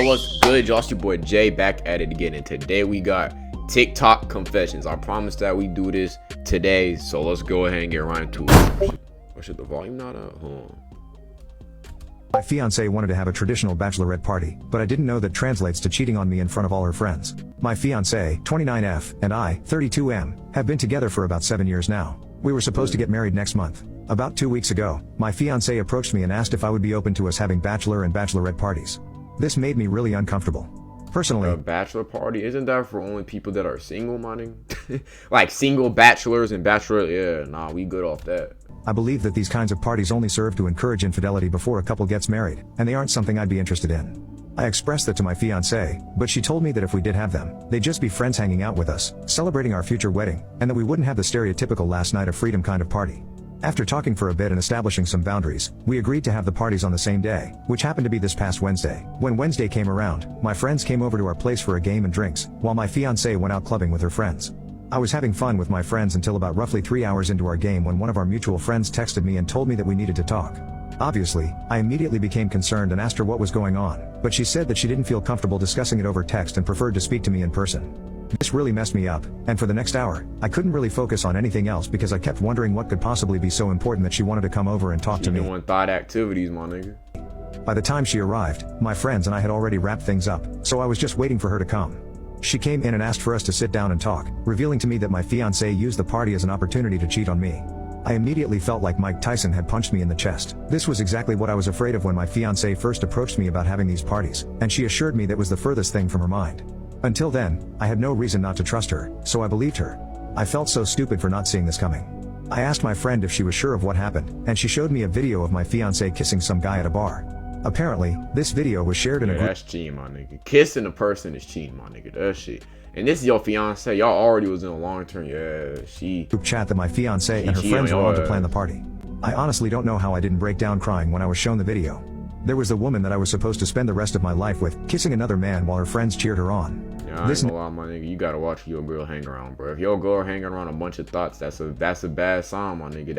Yo, what's good, y'all? It's your boy Jay back at it again, and today we got TikTok confessions. I promise that we do this today, so let's go ahead and get right into it. Or should the volume not up? Hold on. My fiancée wanted to have a traditional bachelorette party, but I didn't know that translates to cheating on me in front of all her friends. My fiancée, 29F, and I, 32M, have been together for about 7 years now. We were supposed to get married next month. About 2 weeks ago, my fiancée approached me and asked if I would be open to us having bachelor and bachelorette parties. This made me really uncomfortable. Personally, a bachelor party, isn't that for only people that are single, my nigga? Like single bachelors and bachelor, yeah, nah, we good off that. I believe that these kinds of parties only serve to encourage infidelity before a couple gets married, and they aren't something I'd be interested in. I expressed that to my fiancée, but she told me that if we did have them, they'd just be friends hanging out with us, celebrating our future wedding, and that we wouldn't have the stereotypical last night of freedom kind of party. After talking for a bit and establishing some boundaries, we agreed to have the parties on the same day, which happened to be this past Wednesday. When Wednesday came around, my friends came over to our place for a game and drinks, while my fiancée went out clubbing with her friends. I was having fun with my friends until about roughly 3 hours into our game when one of our mutual friends texted me and told me that we needed to talk. Obviously, I immediately became concerned and asked her what was going on, but she said that she didn't feel comfortable discussing it over text and preferred to speak to me in person. This really messed me up, and for the next hour, I couldn't really focus on anything else because I kept wondering what could possibly be so important that she wanted to come over and talk to me. Doing thought activities, my nigga. By the time she arrived, my friends and I had already wrapped things up, so I was just waiting for her to come. She came in and asked for us to sit down and talk, revealing to me that my fiancé used the party as an opportunity to cheat on me. I immediately felt like Mike Tyson had punched me in the chest. This was exactly what I was afraid of when my fiancé first approached me about having these parties, and she assured me that was the furthest thing from her mind. Until then, I had no reason not to trust her, so I believed her. I felt so stupid for not seeing this coming. I asked my friend if she was sure of what happened, and she showed me a video of my fiancé kissing some guy at a bar. Apparently, this video was shared in a group. That's cheating, my nigga. Kissing a person is cheating, my nigga. That shit. And this is your fiancé. Y'all already was in a long-term, group chat that my fiancé and her friends were on to plan the party. I honestly don't know how I didn't break down crying when I was shown the video. There was the woman that I was supposed to spend the rest of my life with, kissing another man while her friends cheered her on. Yeah, I ain't gonna lie, my nigga. You gotta watch who your girl hang around, bro. If your girl hang around a bunch of thoughts, that's a bad sign, my nigga.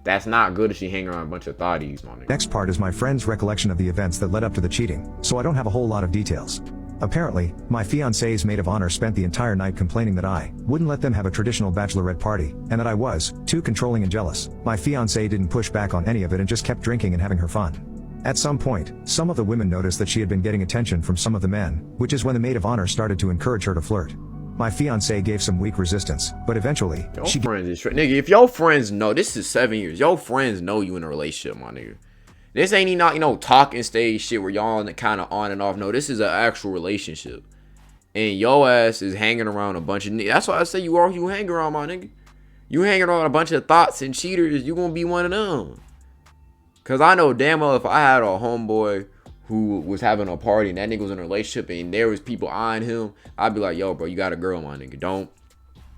That's not good if she hang around a bunch of thotties, my nigga. Next part is my friend's recollection of the events that led up to the cheating, so I don't have a whole lot of details. Apparently, my fiancé's maid of honor spent the entire night complaining that I wouldn't let them have a traditional bachelorette party, and that I was too controlling and jealous. My fiancé didn't push back on any of it and just kept drinking and having her fun. At some point, some of the women noticed that she had been getting attention from some of the men, which is when the maid of honor started to encourage her to flirt. My fiancé gave some weak resistance, but eventually, nigga, if your friends know, this is 7 years, your friends know you in a relationship, my nigga. This ain't not, talking stage shit where y'all kind of on and off. No, this is an actual relationship. And your ass is hanging around a bunch of niggas. That's why I say you hang around, my nigga. You hanging around a bunch of thoughts and cheaters, you gonna be one of them. Cause I know damn well if I had a homeboy who was having a party and that nigga was in a relationship and there was people eyeing him, I'd be like, yo, bro, you got a girl, my nigga. Don't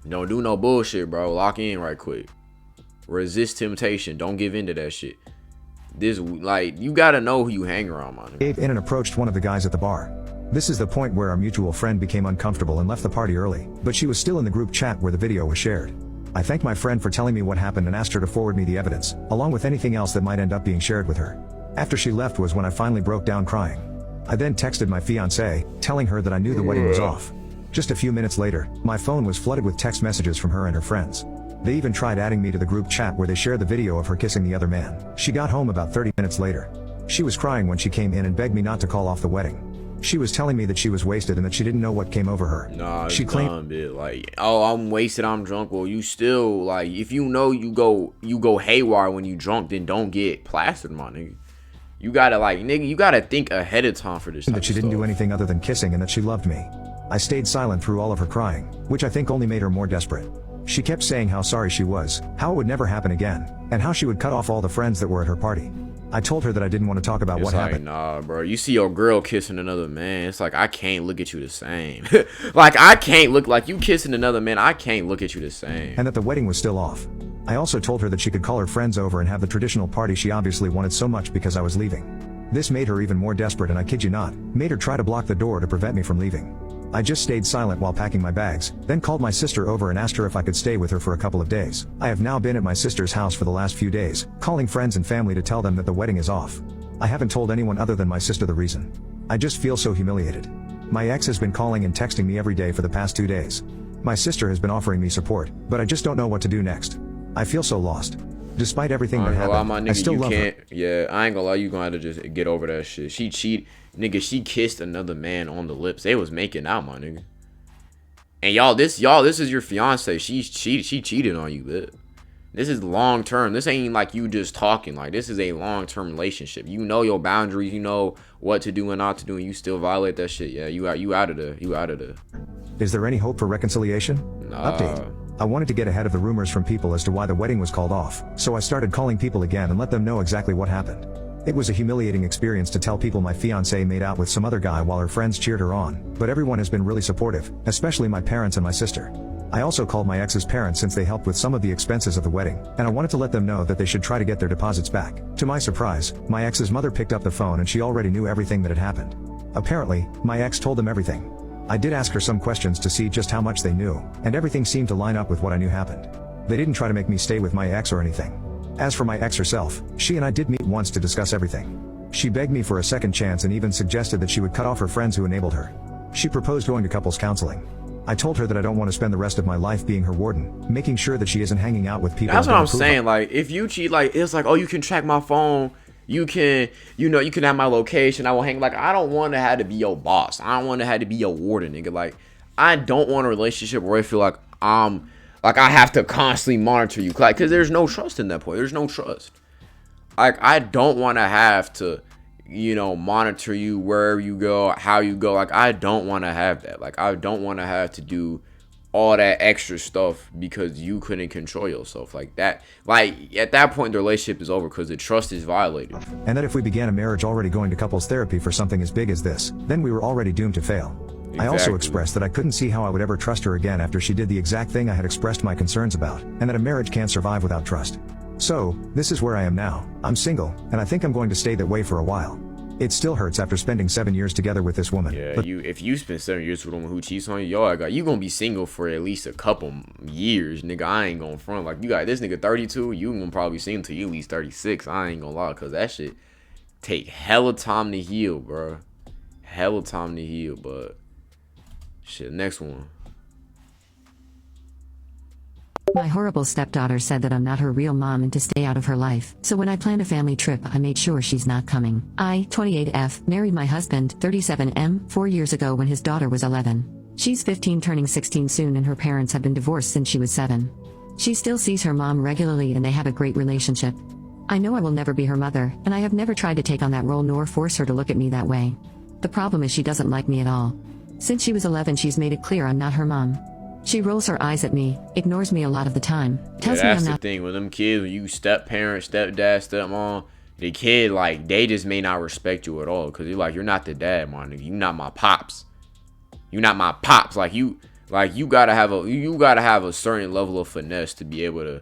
do no bullshit, bro. Lock in right quick. Resist temptation. Don't give in to that shit. You gotta know who you hang around, my nigga. Gave in and approached one of the guys at the bar. This is the point where our mutual friend became uncomfortable and left the party early, but she was still in the group chat where the video was shared. I thanked my friend for telling me what happened and asked her to forward me the evidence, along with anything else that might end up being shared with her. After she left was when I finally broke down crying. I then texted my fiancée, telling her that I knew the wedding was off. Just a few minutes later, my phone was flooded with text messages from her and her friends. They even tried adding me to the group chat where they shared the video of her kissing the other man. She got home about 30 minutes later. She was crying when she came in and begged me not to call off the wedding. She was telling me that she was wasted and that she didn't know what came over her. Nah, she claimed, oh, I'm wasted, I'm drunk. Well, you still, if you know you go haywire when you drunk, then don't get plastered, my nigga. You gotta, nigga, you gotta think ahead of time for this type that she didn't do anything other than kissing and that she loved me. I stayed silent through all of her crying, which I think only made her more desperate. She kept saying how sorry she was, how it would never happen again, and how she would cut off all the friends that were at her party. I told her that I didn't want to talk about what happened. Nah, bro. You see your girl kissing another man. It's like, I can't look at you the same. I can't look like you kissing another man. I can't look at you the same. And that the wedding was still off. I also told her that she could call her friends over and have the traditional party she obviously wanted so much because I was leaving. This made her even more desperate and I kid you not, made her try to block the door to prevent me from leaving. I just stayed silent while packing my bags, then called my sister over and asked her if I could stay with her for a couple of days. I have now been at my sister's house for the last few days, calling friends and family to tell them that the wedding is off. I haven't told anyone other than my sister the reason. I just feel so humiliated. My ex has been calling and texting me every day for the past 2 days. My sister has been offering me support, but I just don't know what to do next. I feel so lost. Despite everything that happened, I still love her. Yeah, I ain't gonna lie, you gonna have to just get over that shit. She she kissed another man on the lips. They was making out, my nigga. And this is your fiance. She cheated on you, bitch. This is long term. This ain't like you just talking. Like, this is a long term relationship. You know your boundaries. You know what to do and not to do, and you still violate that shit. Yeah, you out of there. You out of there. Is there any hope for reconciliation? Nah. Update. I wanted to get ahead of the rumors from people as to why the wedding was called off, so I started calling people again and let them know exactly what happened. It was a humiliating experience to tell people my fiancée made out with some other guy while her friends cheered her on, but everyone has been really supportive, especially my parents and my sister. I also called my ex's parents since they helped with some of the expenses of the wedding, and I wanted to let them know that they should try to get their deposits back. To my surprise, my ex's mother picked up the phone and she already knew everything that had happened. Apparently, my ex told them everything. I did ask her some questions to see just how much they knew, and everything seemed to line up with what I knew happened. They didn't try to make me stay with my ex or anything. As for my ex herself, she and I did meet once to discuss everything. She begged me for a second chance and even suggested that she would cut off her friends who enabled her. She proposed going to couples counseling. I told her that I don't want to spend the rest of my life being her warden, making sure that she isn't hanging out with people. That's what I'm saying. Like, if you cheat, like, it's like, oh, you can track my phone. You can, you can have my location. I will hang. Like, I don't want to have to be your boss. I don't want to have to be your warden, nigga. Like, I don't want a relationship where I feel like I have to constantly monitor you. Like, because there's no trust in that point. There's no trust. Like, I don't want to have to, monitor you wherever you go, how you go. Like, I don't want to have that. Like, I don't want to have to do all that extra stuff because you couldn't control yourself like that. Like, at that point, the relationship is over because the trust is violated. And that if we began a marriage already going to couples therapy for something as big as this, then we were already doomed to fail. Exactly. I also expressed that I couldn't see how I would ever trust her again after she did the exact thing I had expressed my concerns about, and that a marriage can't survive without trust. So, this is where I am now. I'm single, and I think I'm going to stay that way for a while. It still hurts after spending 7 years together with this woman. Yeah, if you spend 7 years with a woman who cheats on you, you gonna be single for at least a couple years, nigga. I ain't gonna front. Like, you got this nigga 32, you gonna probably be single till you at least 36. I ain't gonna lie, cause that shit take hella time to heal, bro. Hella time to heal, but shit. Next one. My horrible stepdaughter said that I'm not her real mom and to stay out of her life. So when I planned a family trip, I made sure she's not coming. I, 28F, married my husband, 37M, 4 years ago when his daughter was 11. She's 15 turning 16 soon and her parents have been divorced since she was 7. She still sees her mom regularly and they have a great relationship. I know I will never be her mother, and I have never tried to take on that role nor force her to look at me that way. The problem is she doesn't like me at all. Since she was 11 she's made it clear I'm not her mom. She rolls her eyes at me, ignores me a lot of the time, tells me I'm not. That's the thing with them kids, when you step-parent, stepdad, stepmom, the kid, like, they just may not respect you at all, because you're not the dad, my nigga. You not my pops. You not my pops. Like, you gotta have a certain level of finesse to be able to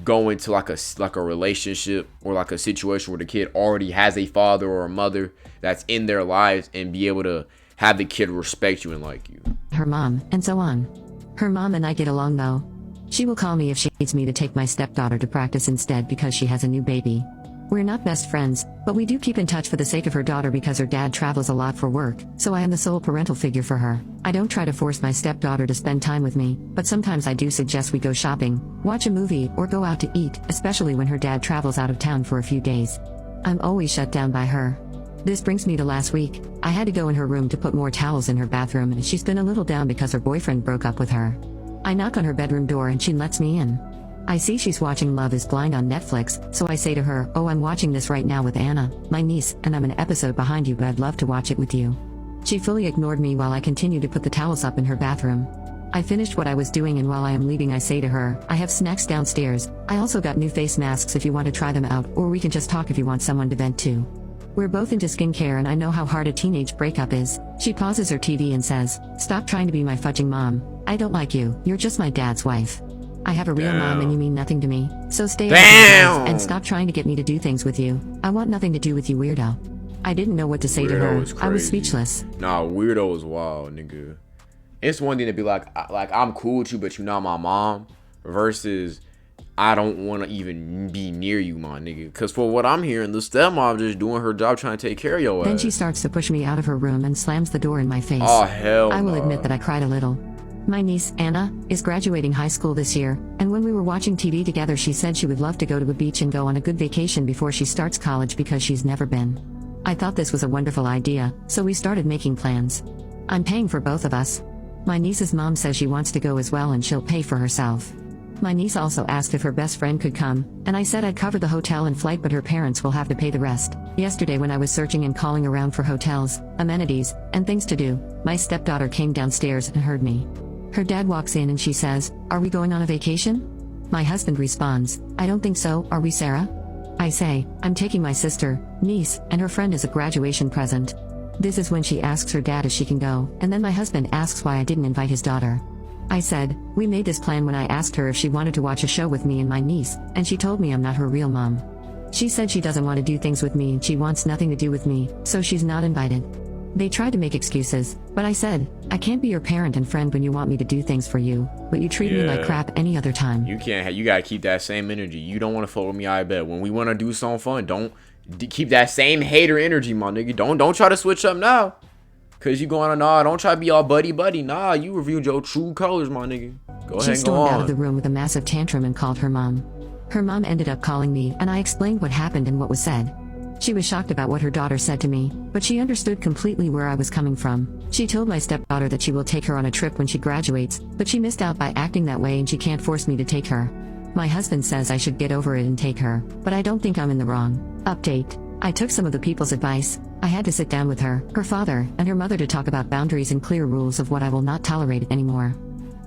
go into like a relationship or like a situation where the kid already has a father or a mother that's in their lives and be able to have the kid respect you and like you. Her mom, and so on. Her mom and I get along though. She will call me if she needs me to take my stepdaughter to practice instead because she has a new baby. We're not best friends, but we do keep in touch for the sake of her daughter because her dad travels a lot for work, so I am the sole parental figure for her. I don't try to force my stepdaughter to spend time with me, but sometimes I do suggest we go shopping, watch a movie, or go out to eat, especially when her dad travels out of town for a few days. I'm always shut down by her. This brings me to last week. I had to go in her room to put more towels in her bathroom and she's been a little down because her boyfriend broke up with her. I knock on her bedroom door and she lets me in. I see she's watching Love is Blind on Netflix, so I say to her, "Oh, I'm watching this right now with Anna, my niece, and I'm an episode behind you but I'd love to watch it with you." She fully ignored me while I continued to put the towels up in her bathroom. I finished what I was doing and while I am leaving I say to her, "I have snacks downstairs. I also got new face masks if you want to try them out, or we can just talk if you want someone to vent to." We're both into skincare and I know how hard a teenage breakup is. She pauses her TV and says, "Stop trying to be my fudging mom. I don't like you, you're just my dad's wife. I have a real mom and you mean nothing to me, so stay out of my life and stop trying to get me to do things with you. I want nothing to do with you, weirdo." I didn't know what to say to her. I was speechless. Nah, weirdo is wild, nigga. It's one thing to be like I'm cool with you, but you're not my mom, versus I don't want to even be near you, my nigga. Because for what I'm hearing, the stepmom just doing her job trying to take care of your ass. Then she starts to push me out of her room and slams the door in my face. Oh, hell I will nah. admit that I cried a little. My niece, Anna, is graduating high school this year, and when we were watching TV together she said she would love to go to a beach and go on a good vacation before she starts college because she's never been. I thought this was a wonderful idea, so we started making plans. I'm paying for both of us. My niece's mom says she wants to go as well and she'll pay for herself. My niece also asked if her best friend could come, and I said I'd cover the hotel and flight but her parents will have to pay the rest. Yesterday when I was searching and calling around for hotels, amenities, and things to do, my stepdaughter came downstairs and heard me. Her dad walks in and she says, "Are we going on a vacation?" My husband responds, "I don't think so, are we, Sarah?" I say, "I'm taking my sister, niece, and her friend as a graduation present." This is when she asks her dad if she can go, and then my husband asks why I didn't invite his daughter. I said, "We made this plan when I asked her if she wanted to watch a show with me and my niece, and she told me I'm not her real mom. She said she doesn't want to do things with me and she wants nothing to do with me, so she's not invited." They tried to make excuses, but I said, "I can't be your parent and friend when you want me to do things for you, but you treat me like crap any other time." You can't. You gotta keep that same energy. You don't want to fuck with me, I bet. When we want to do something fun, don't keep that same hater energy, my nigga. Don't try to switch up now. Cause you going on, nah, don't try to be all buddy. Nah, you revealed your true colors, my nigga. Go ahead and go on. She stormed out of the room with a massive tantrum and called her mom. Her mom ended up calling me and I explained what happened and what was said. She was shocked about what her daughter said to me, but she understood completely where I was coming from. She told my stepdaughter that she will take her on a trip when she graduates, but she missed out by acting that way and she can't force me to take her. My husband says I should get over it and take her, but I don't think I'm in the wrong. Update. I took some of the people's advice. I had to sit down with her father, and her mother to talk about boundaries and clear rules of what I will not tolerate anymore.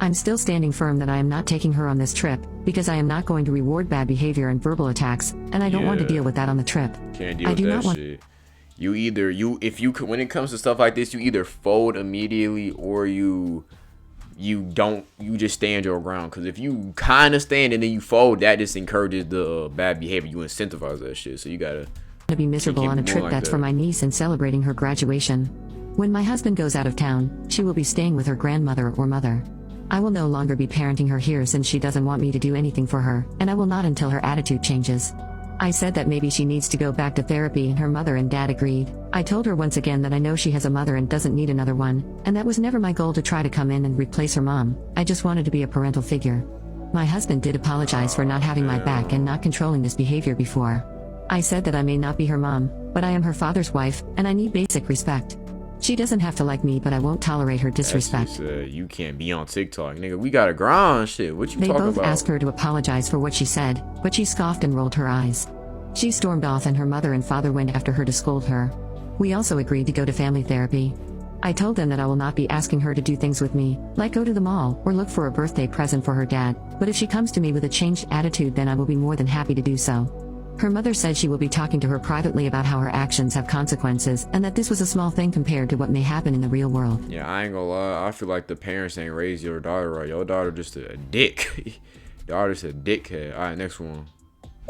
I'm still standing firm that I am not taking her on this trip, because I am not going to reward bad behavior and verbal attacks, and I don't want to deal with that on the trip. Can't deal with that shit. When it comes to stuff like this, you either fold immediately or you just stand your ground. Because if you kind of stand and then you fold, that just encourages the bad behavior. You incentivize that shit. So you gotta to be miserable on a trip that's for my niece and celebrating her graduation. When my husband goes out of town, she will be staying with her grandmother or mother. I will no longer be parenting her here since she doesn't want me to do anything for her, and I will not until her attitude changes. I said that maybe she needs to go back to therapy and her mother and dad agreed. I told her once again that I know she has a mother and doesn't need another one, and that was never my goal to try to come in and replace her mom. I just wanted to be a parental figure. My husband did apologize for not having my back and not controlling this behavior before. I said that I may not be her mom, but I am her father's wife, and I need basic respect. She doesn't have to like me, but I won't tolerate her disrespect. You can't be on TikTok, nigga. We gotta grind shit. What you talking about? They both asked her to apologize for what she said, but she scoffed and rolled her eyes. She stormed off and her mother and father went after her to scold her. We also agreed to go to family therapy. I told them that I will not be asking her to do things with me, like go to the mall or look for a birthday present for her dad, but if she comes to me with a changed attitude then I will be more than happy to do so. Her mother said she will be talking to her privately about how her actions have consequences and that this was a small thing compared to what may happen in the real world. Yeah, I ain't gonna lie. I feel like the parents ain't raised your daughter right. Your daughter just a dick. Daughter's a dickhead. Alright, next one.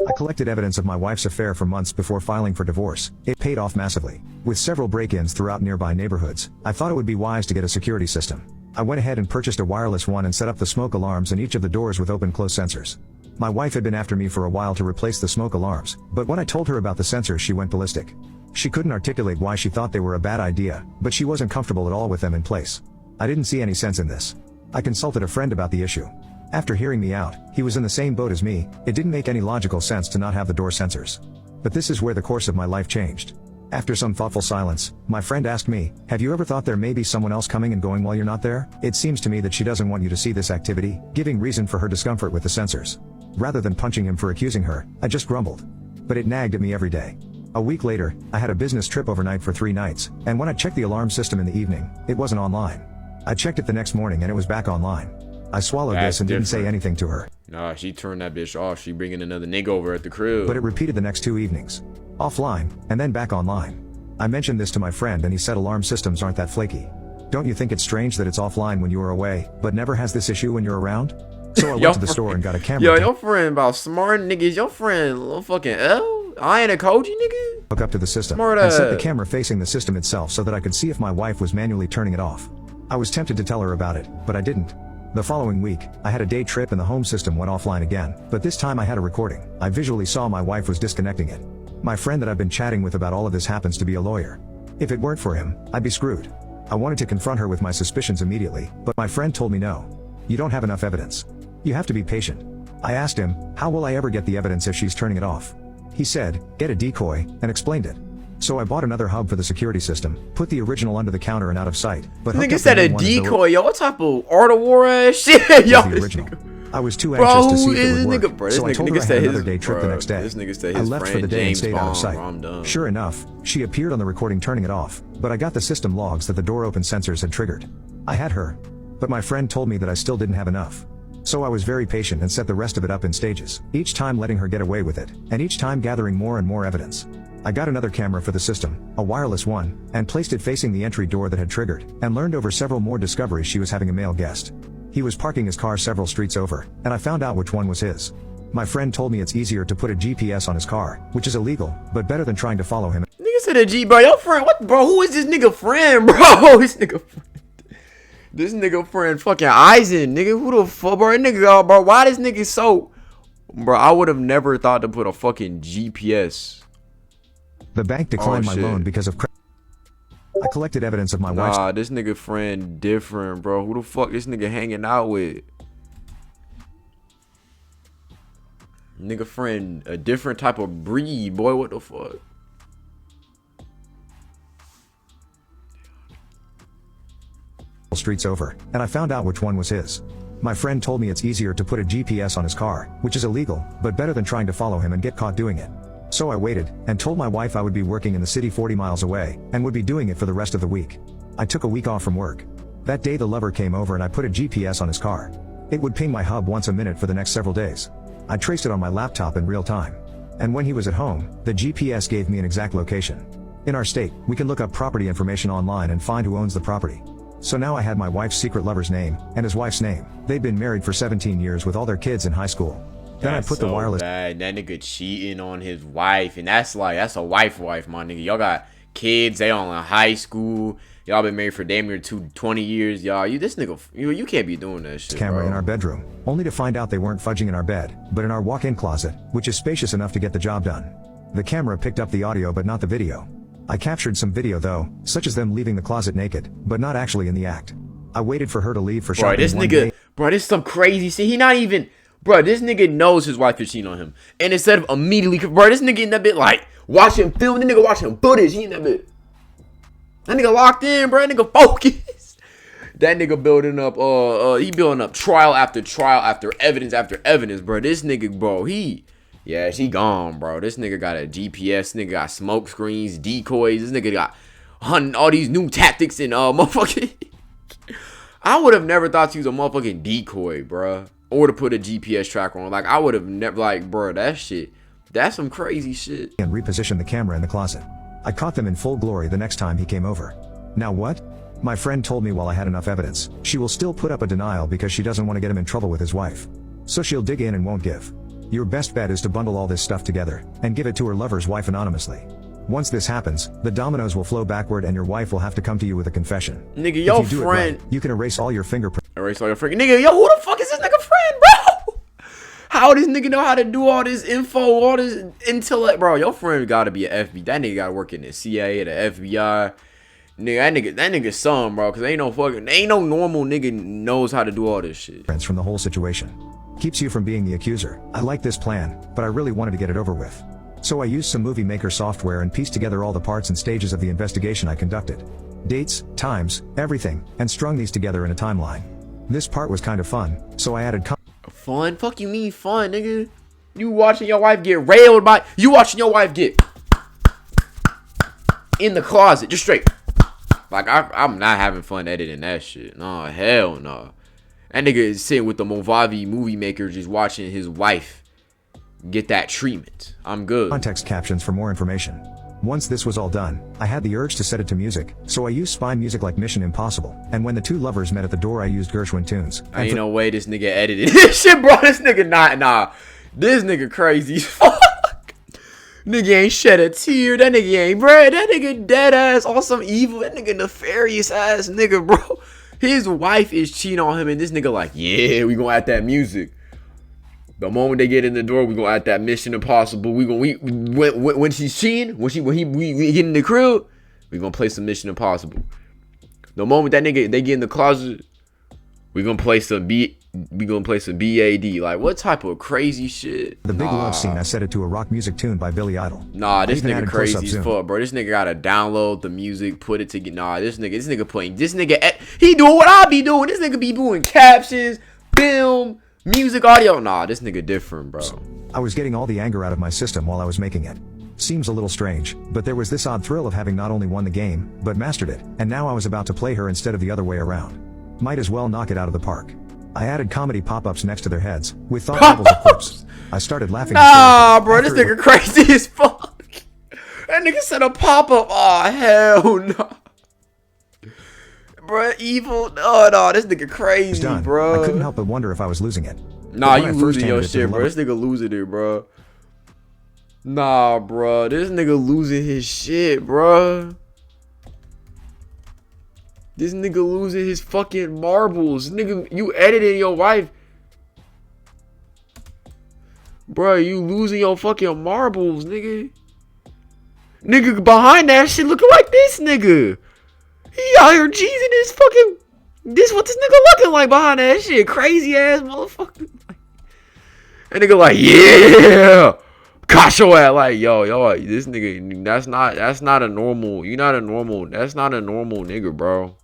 I collected evidence of my wife's affair for months before filing for divorce. It paid off massively. With several break-ins throughout nearby neighborhoods, I thought it would be wise to get a security system. I went ahead and purchased a wireless one and set up the smoke alarms in each of the doors with open-close sensors. My wife had been after me for a while to replace the smoke alarms, but when I told her about the sensors she went ballistic. She couldn't articulate why she thought they were a bad idea, but she wasn't comfortable at all with them in place. I didn't see any sense in this. I consulted a friend about the issue. After hearing me out, he was in the same boat as me. It didn't make any logical sense to not have the door sensors. But this is where the course of my life changed. After some thoughtful silence, my friend asked me, "Have you ever thought there may be someone else coming and going while you're not there? It seems to me that she doesn't want you to see this activity," giving reason for her discomfort with the sensors. Rather than punching him for accusing her, I just grumbled. But it nagged at me every day. A week later, I had a business trip overnight for 3 nights, and when I checked the alarm system in the evening, it wasn't online. I checked it the next morning and it was back online. I swallowed this and didn't say anything to her. Nah, she turned that bitch off. She bringing another nigga over at the crib. But it repeated the next 2 evenings. Offline, and then back online. I mentioned this to my friend and he said alarm systems aren't that flaky. Don't you think it's strange that it's offline when you are away, but never has this issue when you're around? So I went to the store and got a camera. Yo, your friend about smart niggas. Your friend little fucking L? I ain't a Koji nigga. Hook up to the system Smart and ass. set the camera facing the system itself so that I could see if my wife was manually turning it off. I was tempted to tell her about it, but I didn't. The following week, I had a day trip and the home system went offline again, but this time I had a recording. I visually saw my wife was disconnecting it. My friend that I've been chatting with about all of this happens to be a lawyer. If it weren't for him, I'd be screwed. I wanted to confront her with my suspicions immediately, but my friend told me no. You don't have enough evidence. You have to be patient. I asked him, how will I ever get the evidence if she's turning it off? He said, get a decoy, and explained it. So I bought another hub for the security system, put the original under the counter and out of sight, but nigga said a decoy, yo, what type of Art of War ass shit, yo, the original. I was too anxious to see if it would work, so I told her I had another day trip the next day. This nigga said I his left for friend the day and James stayed out of Bond, sight. bro, I'm done. Sure enough, she appeared on the recording turning it off, but I got the system logs that the door open sensors had triggered. I had her, but my friend told me that I still didn't have enough. So I was very patient and set the rest of it up in stages, each time letting her get away with it, and each time gathering more and more evidence. I got another camera for the system, a wireless one, and placed it facing the entry door that had triggered, and learned over several more discoveries she was having a male guest. He was parking his car several streets over, and I found out which one was his. My friend told me it's easier to put a GPS on his car, which is illegal, but better than trying to follow him. Nigga said a G, bro, your friend, what, bro, who is this nigga friend, bro, this nigga friend fucking Eisen, nigga, who the fuck, bro, nigga, bro, why this nigga so, bro, I would have never thought to put a fucking GPS. The bank declined my loan because of I collected evidence of my wife's. Nah, this nigga friend different, bro. Who the fuck this nigga hanging out with? Nigga friend, a different type of breed, boy. What the fuck? Streets over, and I found out which one was his. My friend told me it's easier to put a GPS on his car, which is illegal, but better than trying to follow him and get caught doing it. So I waited, and told my wife I would be working in the city 40 miles away, and would be doing it for the rest of the week. I took a week off from work. That day the lover came over and I put a GPS on his car. It would ping my hub once a minute for the next several days. I traced it on my laptop in real time. And when he was at home, the GPS gave me an exact location. In our state, we can look up property information online and find who owns the property. So now I had my wife's secret lover's name, and his wife's name. They'd been married for 17 years with all their kids in high school. Then I put the wireless. Bad. That nigga cheating on his wife, and that's a wife, my nigga. Y'all got kids. They all in high school. Y'all been married for damn near 20 years, y'all. This nigga, you can't be doing that shit. Camera bro. In our bedroom, only to find out they weren't fudging in our bed, but in our walk-in closet, which is spacious enough to get the job done. The camera picked up the audio, but not the video. I captured some video though, such as them leaving the closet naked, but not actually in the act. I waited for her to leave for shopping. Bro, this nigga, bro, this is some crazy shit. He not even. Bro, this nigga knows his wife is cheating on him. And instead of immediately, bro, this nigga in that bit like, watching film, the nigga watching footage, he in that bit. That nigga locked in, bro, that nigga focused. That nigga building up, he building up trial after evidence, bro. This nigga, bro, he gone, bro. This nigga got a GPS, nigga got smoke screens, decoys, this nigga got all these new tactics and, motherfucking. I would have never thought he was a motherfucking decoy, bro. Or to put a GPS tracker on. Like, I would have never, like, bro, that's some crazy shit. And reposition the camera in the closet. I caught them in full glory the next time he came over. Now what? My friend told me while I had enough evidence, she will still put up a denial because she doesn't want to get him in trouble with his wife. So she'll dig in and won't give. Your best bet is to bundle all this stuff together, and give it to her lover's wife anonymously. Once this happens, the dominoes will flow backward and your wife will have to come to you with a confession. Nigga, your if you do friend. it right, you can erase all your fingerprints. Erase all your freaking. Nigga, yo, who the fuck is this nigga friend, bro? How this nigga know how to do all this info, all this intellect, bro? Your friend gotta be an FBI. That nigga gotta work in the CIA, the FBI. Nigga, that nigga's son, bro. Cause ain't no normal nigga knows how to do all this shit. From the whole situation. Keeps you from being the accuser. I like this plan, but I really wanted to get it over with. So I used some movie maker software and pieced together all the parts and stages of the investigation I conducted. Dates, times, everything, and strung these together in a timeline. This part was kind of fun, so I added fun? Fuck you mean fun, nigga? You watching your wife get railed by, you watching your wife get in the closet, just straight. Like, I'm not having fun editing that shit. No, hell no. That nigga is sitting with the Movavi movie maker just watching his wife get that treatment. I'm good. Context captions for more information. Once this was all done, I had the urge to set it to music, so I used spy music like Mission Impossible, and when the two lovers met at the door I used Gershwin tunes. Ain't no way this nigga edited this shit, bro. This nigga nah. This nigga crazy as fuck. Nigga ain't shed a tear. That nigga ain't, bro. That nigga dead ass on some evil. That nigga nefarious ass nigga, bro. His wife is cheating on him, and this nigga like, yeah, we gonna add that music. The moment they get in the door, we gonna add that Mission Impossible. When she's cheating, we get in the crib, we gonna play some Mission Impossible. The moment that nigga they get in the closet, we gonna play some BAD. Like, what type of crazy shit? The big love scene, I set it to a rock music tune by Billy Idol. Nah, this nigga crazy as fuck, bro. This nigga gotta download the music, put it together. Nah, this nigga he doing what I be doing. This nigga be doing captions, film, music, audio. Nah, this nigga different, bro. I was getting all the anger out of my system while I was making it. Seems a little strange, but there was this odd thrill of having not only won the game, but mastered it, and now I was about to play her instead of the other way around. Might as well knock it out of the park. I added comedy pop-ups next to their heads, with thought bubbles of clips. I started laughing. Nah, bro, this nigga crazy as fuck. That nigga said a pop-up. Oh, hell no. Bro, evil. No, this nigga crazy, bro. I couldn't help but wonder if I was losing it. Nah, you losing your shit, bro. This nigga losing it, bro. Nah, bro. This nigga losing his shit, bro. This nigga losing his fucking marbles. Nigga, you editing your wife. Bro, you losing your fucking marbles, nigga. Nigga behind that shit looking like this nigga. He out here cheesing his fucking... This what this nigga looking like behind that shit. Crazy ass motherfucker. That nigga like, yeah. Gosh, your ass like, yo, this nigga, that's not a normal, that's not a normal nigga, bro.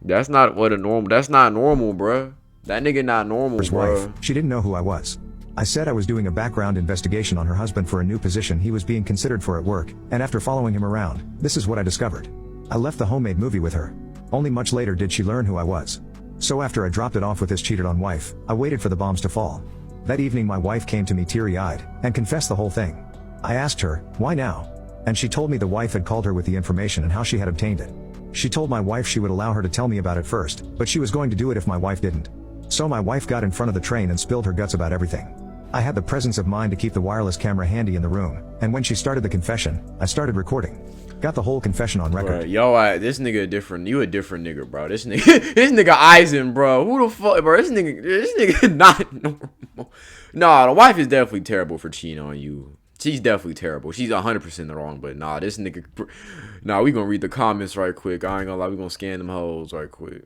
That's not normal, bro. That nigga not normal, bro. Wife, she didn't know who I was. I said I was doing a background investigation on her husband for a new position he was being considered for at work, and after following him around, this is what I discovered. I left the homemade movie with her. Only much later did she learn who I was. So after I dropped it off with his cheated on wife, I waited for the bombs to fall. That evening my wife came to me teary-eyed, and confessed the whole thing. I asked her, why now? And she told me the wife had called her with the information and how she had obtained it. She told my wife she would allow her to tell me about it first, but she was going to do it if my wife didn't. So my wife got in front of the train and spilled her guts about everything. I had the presence of mind to keep the wireless camera handy in the room, and when she started the confession, I started recording. Got the whole confession on record. Bro, yo, this nigga different. You a different nigga, bro. This nigga Eisen, bro. Who the fuck, bro? This nigga not normal. Nah, the wife is definitely terrible for cheating on you. She's definitely terrible. She's 100% wrong, but nah, this nigga... Nah, we gonna read the comments right quick. I ain't gonna lie, we gonna scan them hoes right quick.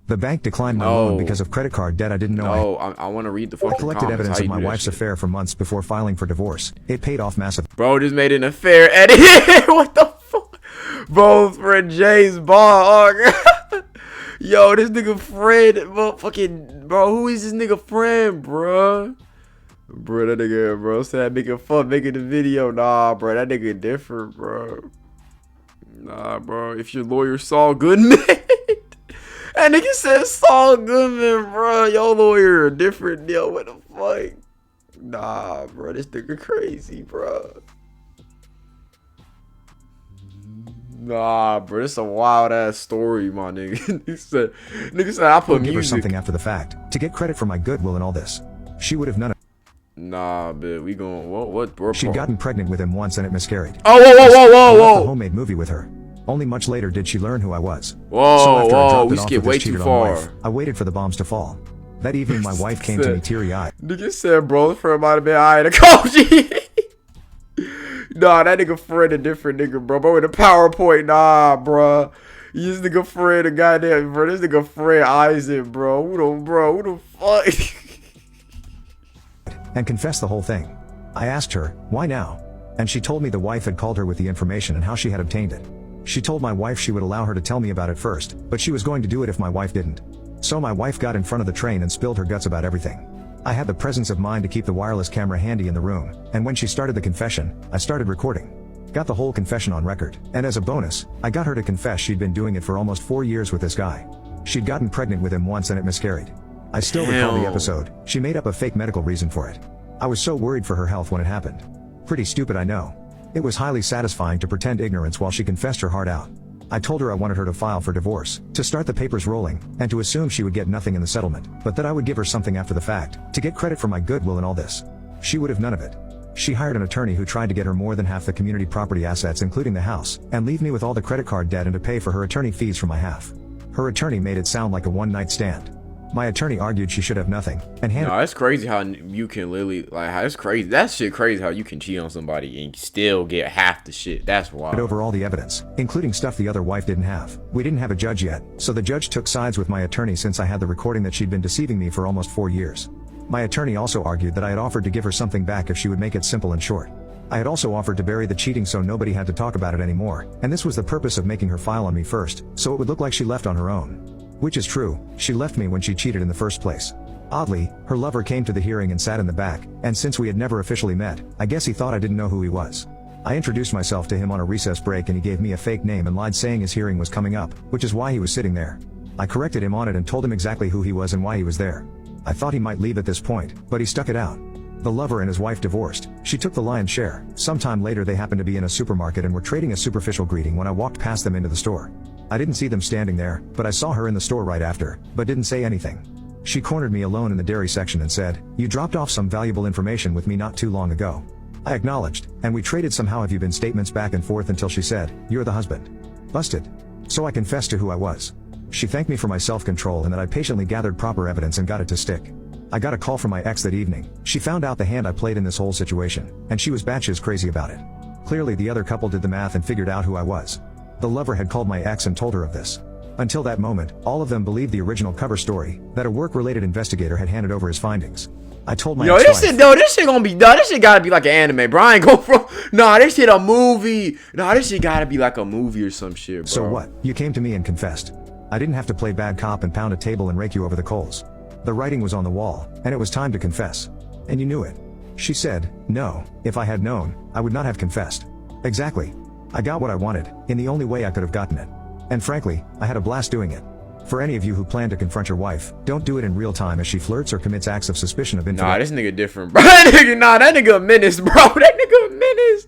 The bank declined my loan because of credit card debt I didn't know. I want to read the fucking comments. I collected evidence of my wife's affair for months before filing for divorce. It paid off massive. Bro just made an affair edit. What the fuck? Bro, friend Jay's ball. Oh, yo, this nigga friend, motherfucking, bro, who is this nigga friend, bro? Bro, that nigga, bro, said that nigga fun making the video. Nah, bro, that nigga different, bro. Nah, bro, if your lawyer Saul Goodman. That nigga said Saul Goodman, bro. Your lawyer a different deal. What the fuck? Nah, bro, this nigga crazy, bro. Nah, bro, this a wild ass story, my nigga. nigga said I put give her music. Something after the fact to get credit for my goodwill and all this. She would have none of. Nah, but we gon' what? Bro, she'd gotten pregnant with him once and it miscarried. Oh, whoa! The homemade movie with her. Only much later did she learn who I was. Whoa, we skipped way too far. I waited for the bombs to fall. That evening my wife came to me teary-eyed. Nigga said, bro, the friend might have been high in the coach. Nah, that nigga friend a different nigga, bro. Bro, with a PowerPoint, nah, bro. This nigga friend a goddamn, bro. This nigga friend Isaac, bro. Who the fuck? And confessed the whole thing. I asked her, why now? And she told me the wife had called her with the information and how she had obtained it. She told my wife she would allow her to tell me about it first, but she was going to do it if my wife didn't. So my wife got in front of the train and spilled her guts about everything. I had the presence of mind to keep the wireless camera handy in the room, and when she started the confession, I started recording. Got the whole confession on record, and as a bonus, I got her to confess she'd been doing it for almost 4 years with this guy. She'd gotten pregnant with him once and it miscarried. I still recall the episode. She made up a fake medical reason for it. I was so worried for her health when it happened. Pretty stupid, I know. It was highly satisfying to pretend ignorance while she confessed her heart out. I told her I wanted her to file for divorce, to start the papers rolling, and to assume she would get nothing in the settlement, but that I would give her something after the fact, to get credit for my goodwill and all this. She would have none of it. She hired an attorney who tried to get her more than half the community property assets including the house, and leave me with all the credit card debt and to pay for her attorney fees for my half. Her attorney made it sound like a one-night stand. My attorney argued she should have nothing, and handed. No, it's crazy how you can literally, like, how it's crazy. That shit crazy how you can cheat on somebody and still get half the shit. That's wild. Over all the evidence, including stuff the other wife didn't have. We didn't have a judge yet, so the judge took sides with my attorney since I had the recording that she'd been deceiving me for almost 4 years. My attorney also argued that I had offered to give her something back if she would make it simple and short. I had also offered to bury the cheating so nobody had to talk about it anymore, and this was the purpose of making her file on me first, so it would look like she left on her own. Which is true, she left me when she cheated in the first place. Oddly, her lover came to the hearing and sat in the back, and since we had never officially met, I guess he thought I didn't know who he was. I introduced myself to him on a recess break and he gave me a fake name and lied saying his hearing was coming up, which is why he was sitting there. I corrected him on it and told him exactly who he was and why he was there. I thought he might leave at this point, but he stuck it out. The lover and his wife divorced. She took the lion's share. Sometime later they happened to be in a supermarket and were trading a superficial greeting when I walked past them into the store. I didn't see them standing there, but I saw her in the store right after, but didn't say anything. She cornered me alone in the dairy section and said, "You dropped off some valuable information with me not too long ago." I acknowledged, and we traded some how have you been statements back and forth until she said, "You're the husband." Busted. So I confessed to who I was. She thanked me for my self-control and that I patiently gathered proper evidence and got it to stick. I got a call from my ex that evening. She found out the hand I played in this whole situation, and she was batshit crazy about it. Clearly the other couple did the math and figured out who I was. The lover had called my ex and told her of this. Until that moment, all of them believed the original cover story, that a work-related investigator had handed over his findings. I told my this shit gonna be done. This shit gotta be like an anime, bro. I ain't go from, this shit a movie. This shit gotta be like a movie or some shit, bro. So what? You came to me and confessed. I didn't have to play bad cop and pound a table and rake you over the coals. The writing was on the wall, and it was time to confess. And you knew it. She said, "No, if I had known, I would not have confessed." Exactly. I got what I wanted, in the only way I could have gotten it. And frankly, I had a blast doing it. For any of you who plan to confront your wife, don't do it in real time as she flirts or commits acts of suspicion of infidelity. This nigga different, bro. That nigga a menace, bro. That nigga a menace.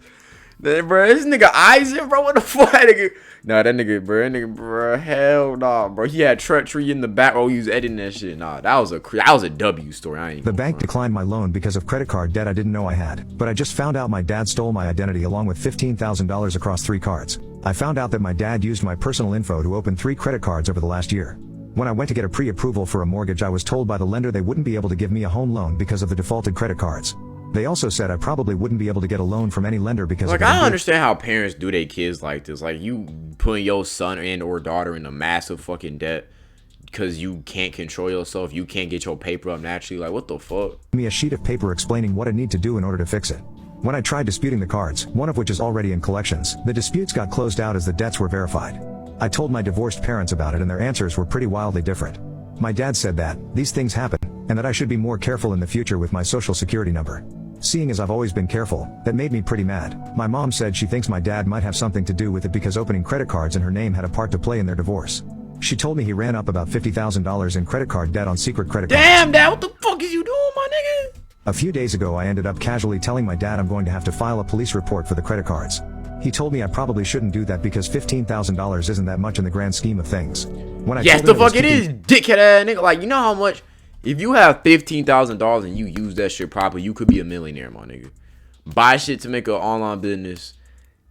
Bro, this nigga Isaac, bro. What the fuck, nigga? That nigga, bro. Hell nah, bro. He had treachery in the back while he was editing that shit. That was a W story. The bank declined my loan because of credit card debt I didn't know I had, but I just found out my dad stole my identity along with $15,000 across 3 cards. I found out that my dad used my personal info to open 3 credit cards over the last year. When I went to get a pre-approval for a mortgage, I was told by the lender they wouldn't be able to give me a home loan because of the defaulted credit cards. They also said I probably wouldn't be able to get a loan from any lender because I don't understand how parents do their kids like this. Like, you putting your son and or daughter in a massive fucking debt because you can't control yourself. You can't get your paper up naturally. Like, what the fuck? Me a sheet of paper explaining what I need to do in order to fix it. When I tried disputing the cards, one of which is already in collections, the disputes got closed out as the debts were verified. I told my divorced parents about it and their answers were pretty wildly different. My dad said that these things happen and that I should be more careful in the future with my social security number. Seeing as I've always been careful, that made me pretty mad. My mom said she thinks my dad might have something to do with it because opening credit cards in her name had a part to play in their divorce. She told me he ran up about $50,000 in credit card debt on secret credit cards. Damn, Dad, what the fuck is you doing, my nigga? A few days ago I ended up casually telling my dad I'm going to have to file a police report for the credit cards. He told me I probably shouldn't do that because $15,000 isn't that much in the grand scheme of things. When I yes, the fuck it is, dickhead ass nigga. Like, you know how much? If you have $15,000 and you use that shit properly, you could be a millionaire, my nigga. Buy shit to make an online business.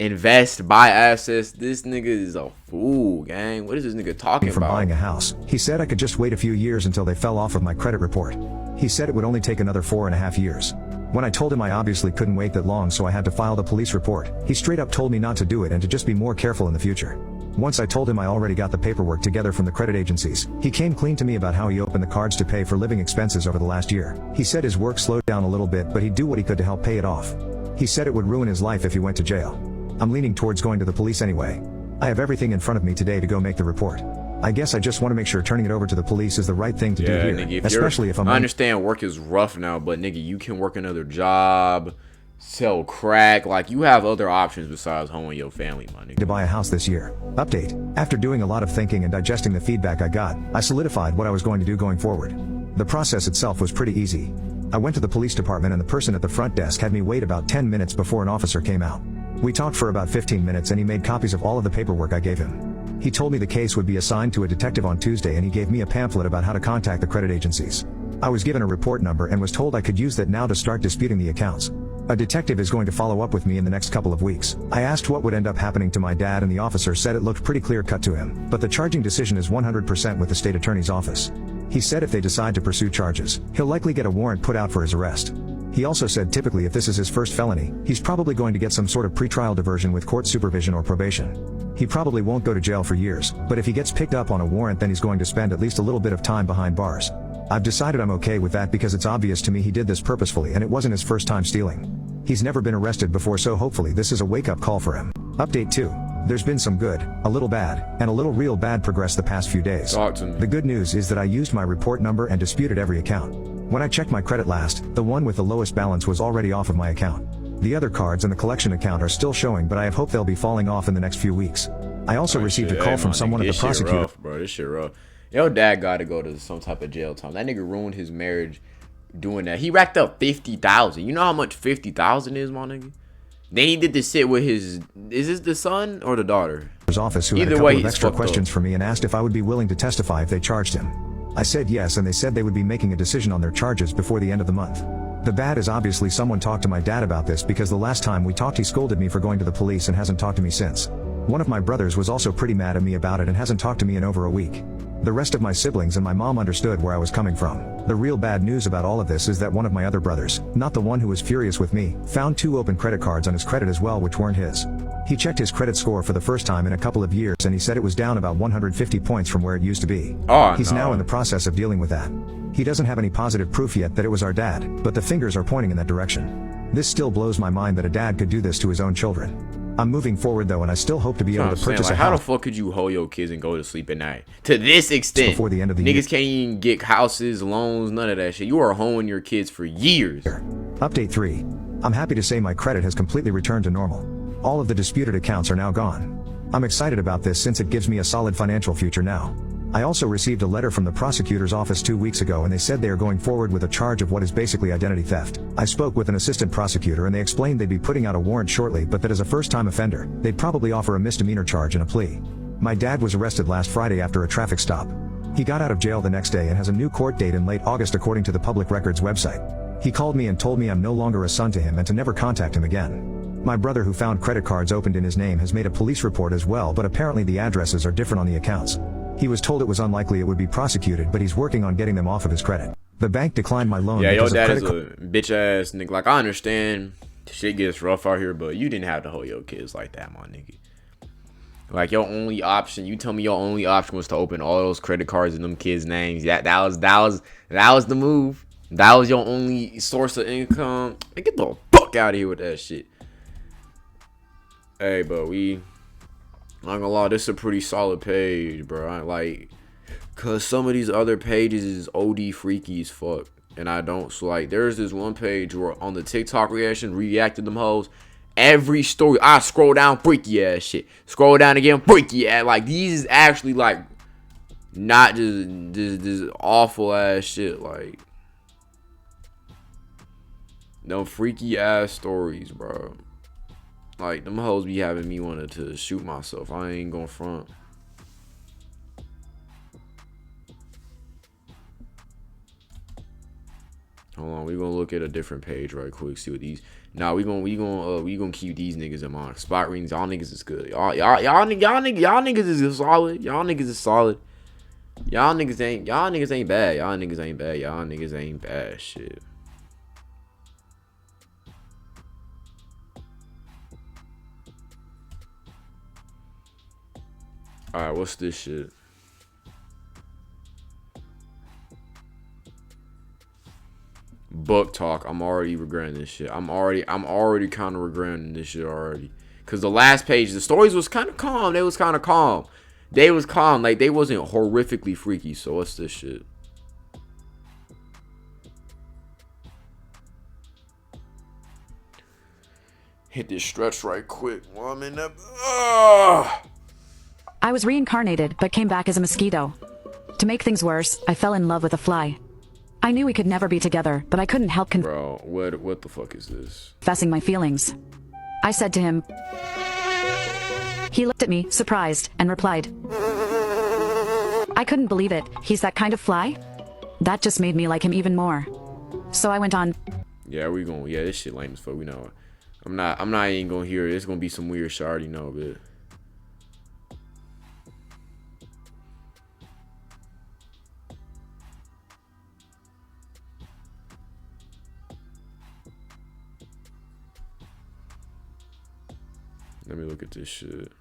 Invest, buy assets. This nigga is a fool, gang. What is this nigga talking about? From buying a house. He said I could just wait a few years until they fell off of my credit report. He said it would only take another 4.5 years. When I told him I obviously couldn't wait that long, so I had to file the police report, he straight up told me not to do it and to just be more careful in the future. Once I told him I already got the paperwork together from the credit agencies, he came clean to me about how he opened the cards to pay for living expenses over the last year. He said his work slowed down a little bit, but he'd do what he could to help pay it off. He said it would ruin his life if he went to jail. I'm leaning towards going to the police anyway. I have everything in front of me today to go make the report. I guess I just want to make sure turning it over to the police is the right thing to do here, nigga, especially if I understand work is rough now, but nigga, you can work another job, sell crack, like you have other options besides home with your family, my nigga. To buy a house this year. Update. After doing a lot of thinking and digesting the feedback I got, I solidified what I was going to do going forward. The process itself was pretty easy. I went to the police department and the person at the front desk had me wait about 10 minutes before an officer came out. We talked for about 15 minutes and he made copies of all of the paperwork I gave him. He told me the case would be assigned to a detective on Tuesday and he gave me a pamphlet about how to contact the credit agencies. I was given a report number and was told I could use that now to start disputing the accounts. A detective is going to follow up with me in the next couple of weeks. I asked what would end up happening to my dad and the officer said it looked pretty clear cut to him, but the charging decision is 100% with the state attorney's office. He said if they decide to pursue charges, he'll likely get a warrant put out for his arrest. He also said typically if this is his first felony, he's probably going to get some sort of pretrial diversion with court supervision or probation. He probably won't go to jail for years, but if he gets picked up on a warrant then he's going to spend at least a little bit of time behind bars. I've decided I'm okay with that because it's obvious to me he did this purposefully and it wasn't his first time stealing. He's never been arrested before, so hopefully this is a wake-up call for him. Update 2. There's been some good, a little bad, and a little real bad progress the past few days. Talk to me. The good news is that I used my report number and disputed every account. When I checked my credit last, the one with the lowest balance was already off of my account. The other cards and the collection account are still showing, but I have hope they'll be falling off in the next few weeks. I also received a call from someone at the prosecutor. Rough, bro. This shit rough. Your dad got to go to some type of jail time. That nigga ruined his marriage doing that. He racked up 50,000. You know how much 50,000 is, my nigga? Then he did this shit with his, is this the son or the daughter? Office who had a couple of extra questions for me and asked if I would be willing to testify if they charged him. I said yes, and they said they would be making a decision on their charges before the end of the month. The bad is obviously someone talked to my dad about this because the last time we talked he scolded me for going to the police and hasn't talked to me since. One of my brothers was also pretty mad at me about it and hasn't talked to me in over a week. The rest of my siblings and my mom understood where I was coming from. The real bad news about all of this is that one of my other brothers, not the one who was furious with me, found 2 open credit cards on his credit as well which weren't his. He checked his credit score for the first time in a couple of years and he said it was down about 150 points from where it used to be. He's now in the process of dealing with that. He doesn't have any positive proof yet that it was our dad, but the fingers are pointing in that direction. This still blows my mind that a dad could do this to his own children. I'm moving forward though, and I still hope to be able to purchase a house. How the fuck could you hold your kids and go to sleep at night? To this extent, before the end of the year. Niggas can't even get houses, loans, none of that shit. You are holding your kids for years. Update 3. I'm happy to say my credit has completely returned to normal. All of the disputed accounts are now gone. I'm excited about this since it gives me a solid financial future now. I also received a letter from the prosecutor's office 2 weeks ago and they said they are going forward with a charge of what is basically identity theft. I spoke with an assistant prosecutor and they explained they'd be putting out a warrant shortly, but that as a first-time offender, they'd probably offer a misdemeanor charge and a plea. My dad was arrested last Friday after a traffic stop. He got out of jail the next day and has a new court date in late August according to the public records website. He called me and told me I'm no longer a son to him and to never contact him again. My brother who found credit cards opened in his name has made a police report as well, but apparently the addresses are different on the accounts. He was told it was unlikely it would be prosecuted, but he's working on getting them off of his credit. The bank declined my loan. Yeah, your dad is a bitch ass nigga. Like, I understand shit gets rough out here, but you didn't have to hold your kids like that, my nigga. Like, your only option, you tell me your only option was to open all those credit cards in them kids' names. Yeah, that was the move. That was your only source of income. Man, get the fuck out of here with that shit. Hey, but I'm not gonna lie, this is a pretty solid page, bro. Cause some of these other pages is OD freaky as fuck, and I don't. So like, there's this one page where on the TikTok reacted them hoes. Every story I scroll down, freaky ass shit. Scroll down again, freaky ass. Like, these is actually like not just awful ass shit. Like, them freaky ass stories, bro. Like, them hoes be having me wanted to shoot myself. I ain't gonna front. Hold on, we gonna look at a different page right quick. See what these. Nah, we gonna keep these niggas in mind. Spot rings, y'all niggas is good. Y'all niggas is solid. Y'all niggas is solid. Y'all niggas ain't bad. Y'all niggas ain't bad. Y'all niggas ain't bad. Shit. Alright, what's this shit? Book talk. I'm already regretting this shit. I'm already kind of regretting this shit already. Cause the last page, the stories was kind of calm. They was kind of calm. They was calm. Like, they wasn't horrifically freaky. So what's this shit? Hit this stretch right quick while I'm in that. I was reincarnated, but came back as a mosquito. To make things worse, I fell in love with a fly. I knew we could never be together, but I couldn't help Bro, what the fuck is this? confessing my feelings. I said to him. He looked at me, surprised, and replied. I couldn't believe it. He's that kind of fly? That just made me like him even more. So I went on. Yeah, we going. Yeah, this shit lame as fuck. We know it. I'm not even gonna hear it. It's gonna be some weird shit. I already know, but. Let me look at this shit.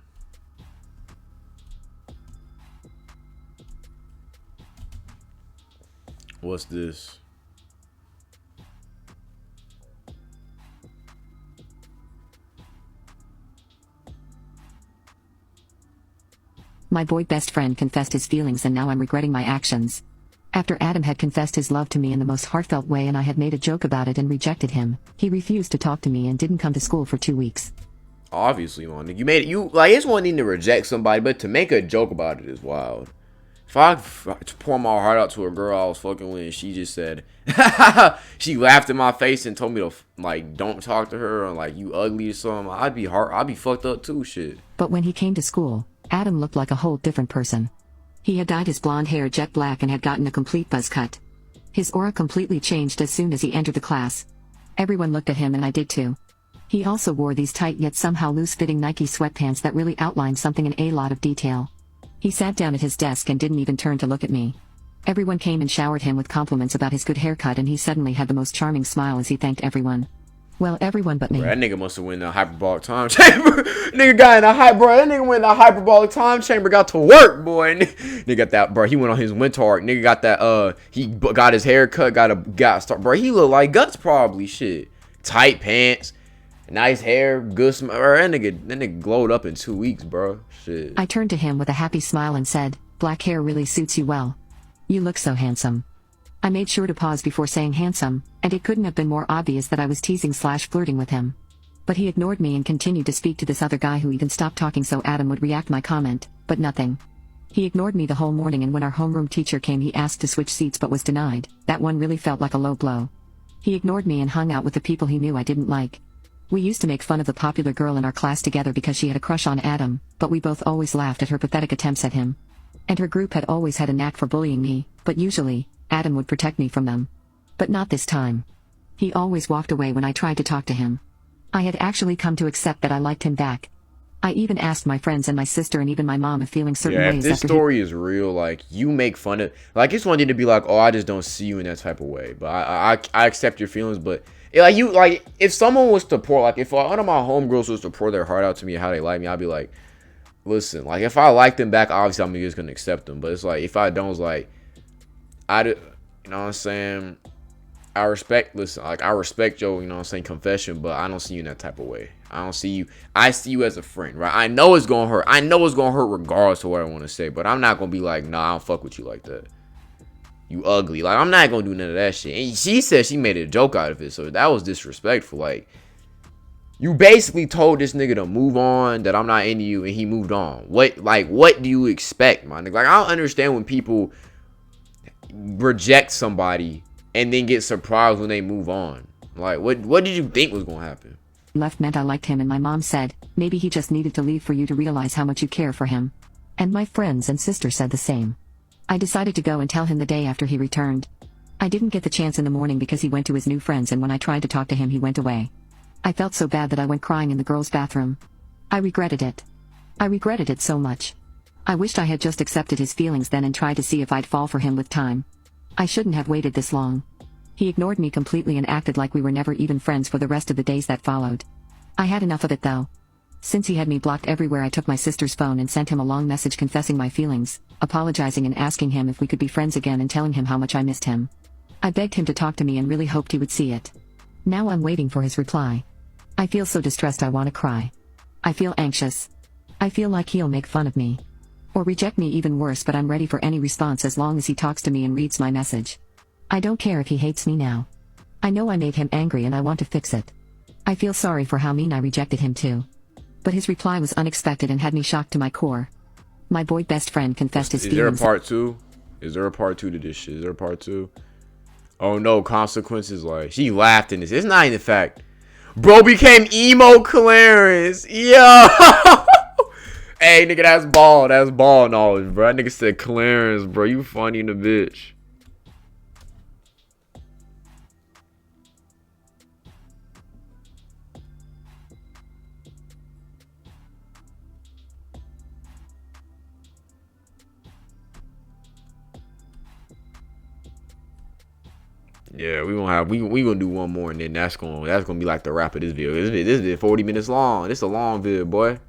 What's this? My boy best friend confessed his feelings and now I'm regretting my actions. After Adam had confessed his love to me in the most heartfelt way and I had made a joke about it and rejected him, he refused to talk to me and didn't come to school for 2 weeks. Obviously, man. You made it. You like it's one thing to reject somebody, but to make a joke about it is wild. If I pour my heart out to a girl I was fucking with, and she just said, she laughed in my face and told me to like don't talk to her or like you ugly or something, I'd be fucked up too, shit. But when he came to school, Adam looked like a whole different person. He had dyed his blonde hair jet black and had gotten a complete buzz cut. His aura completely changed as soon as he entered the class. Everyone looked at him and I did too. He also wore these tight yet somehow loose-fitting Nike sweatpants that really outlined something in a lot of detail. He sat down at his desk and didn't even turn to look at me. Everyone came and showered him with compliments about his good haircut and he suddenly had the most charming smile as he thanked everyone. Well, everyone but me. Bro, that nigga must have went in the hyperbolic time chamber. Nigga got in that nigga went in the hyperbolic time chamber, got to work, boy. Nigga got that, bro. He went on his winter arc. Nigga got that, he got his hair cut, bro. He looked like Guts probably, shit. Tight pants. Nice hair, good smell. That nigga glowed up in 2 weeks, bro. Shit. I turned to him with a happy smile and said, "Black hair really suits you well. You look so handsome." I made sure to pause before saying handsome, and it couldn't have been more obvious that I was teasing/flirting with him. But he ignored me and continued to speak to this other guy who even stopped talking so Adam would react my comment, but nothing. He ignored me the whole morning and when our homeroom teacher came he asked to switch seats but was denied. That one really felt like a low blow. He ignored me and hung out with the people he knew I didn't like. We used to make fun of the popular girl in our class together because she had a crush on Adam, but we both always laughed at her pathetic attempts at him. And her group had always had a knack for bullying me, but usually, Adam would protect me from them. But not this time. He always walked away when I tried to talk to him. I had actually come to accept that I liked him back. I even asked my friends and my sister and even my mom if feeling certain ways if this story is real, like, you make fun of, like, it's one thing to be like, oh, I just don't see you in that type of way, but I accept your feelings, but, like, if someone was to pour, like, if one of my homegirls was to pour their heart out to me how they like me, I'd be like, listen, like, if I like them back, obviously I'm just gonna accept them, but it's like, if I don't, it's like, you know what I'm saying, I respect your, you know what I'm saying, confession, but I don't see you in that type of way. I see you as a friend, right? I know it's gonna hurt. I know it's gonna hurt regardless of what I want to say, but I'm not gonna be like, nah, I don't fuck with you like that. You ugly. Like, I'm not gonna do none of that shit. And she said she made a joke out of it, so that was disrespectful. Like, you basically told this nigga to move on, that I'm not into you, and he moved on. What do you expect, my nigga? Like, I don't understand when people reject somebody and then get surprised when they move on. Like, what did you think was gonna happen? Left meant I liked him and my mom said, maybe he just needed to leave for you to realize how much you care for him. And my friends and sister said the same. I decided to go and tell him the day after he returned. I didn't get the chance in the morning because he went to his new friends and when I tried to talk to him he went away. I felt so bad that I went crying in the girls' bathroom. I regretted it. I regretted it so much. I wished I had just accepted his feelings then and tried to see if I'd fall for him with time. I shouldn't have waited this long. He ignored me completely and acted like we were never even friends for the rest of the days that followed. I had enough of it though. Since he had me blocked everywhere, I took my sister's phone and sent him a long message confessing my feelings, apologizing and asking him if we could be friends again and telling him how much I missed him. I begged him to talk to me and really hoped he would see it. Now I'm waiting for his reply. I feel so distressed I want to cry. I feel anxious. I feel like he'll make fun of me. Or reject me even worse, but I'm ready for any response as long as he talks to me and reads my message. I don't care if he hates me now. I know I made him angry and I want to fix it. I feel sorry for how mean I rejected him too. But his reply was unexpected and had me shocked to my core. My boy best friend confessed his feelings. Is there a part 2? Is there a part 2 to this shit? Is there a part 2? Oh no, consequences. Like, she laughed in this. It's not even the fact. Bro became emo Clarence. Yo. Hey, nigga, that's ball. That's ball knowledge, bro. That nigga said Clarence, bro. You funny in the bitch. Yeah, we gonna do one more, and then that's gonna be like the wrap of this video. This is 40 minutes long. This a long video, boy.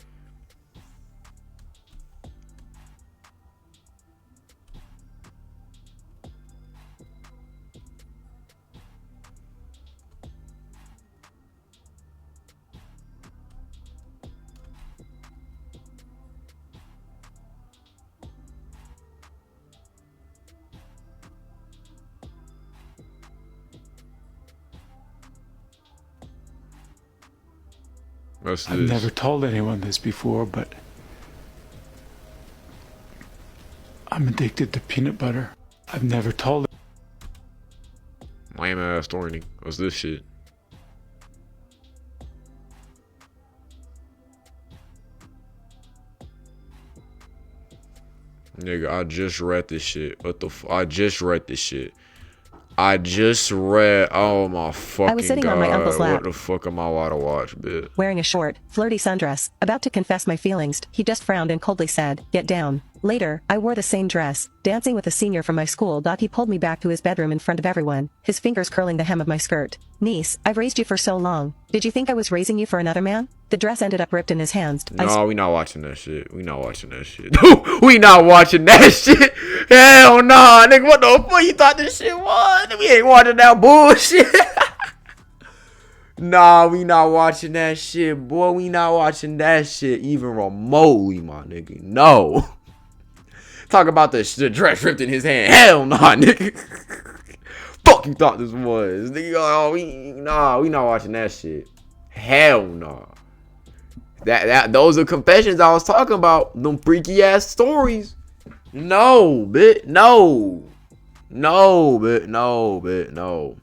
I've never told anyone this before, but I'm addicted to peanut butter. I've never told it. Lame ass story. What's this shit? Nigga, I just read this shit. What the I just read this shit. I just read. Oh my fucking god. I was sitting on my uncle's lap. What the fuck am I allowed to watch, bitch? Wearing a short, flirty sundress, about to confess my feelings, he just frowned and coldly said, "Get down." Later, I wore the same dress, dancing with a senior from my school. He pulled me back to his bedroom in front of everyone, his fingers curling the hem of my skirt. "Niece, I've raised you for so long. Did you think I was raising you for another man?" The dress ended up ripped in his hands. No, we not watching that shit. We not watching that shit. We not watching that shit. Hell nah, nigga. What the fuck you thought this shit was? We ain't watching that bullshit. Nah, we not watching that shit, boy. We not watching that shit even remotely, my nigga. No. Talk about the dress ripped in his hand. Hell nah, nigga. Fuck you thought this was, nigga. Oh, we not watching that shit. Hell nah. Those are confessions I was talking about. Them freaky ass stories. No, bitch. No. No, bitch. No, bitch. No.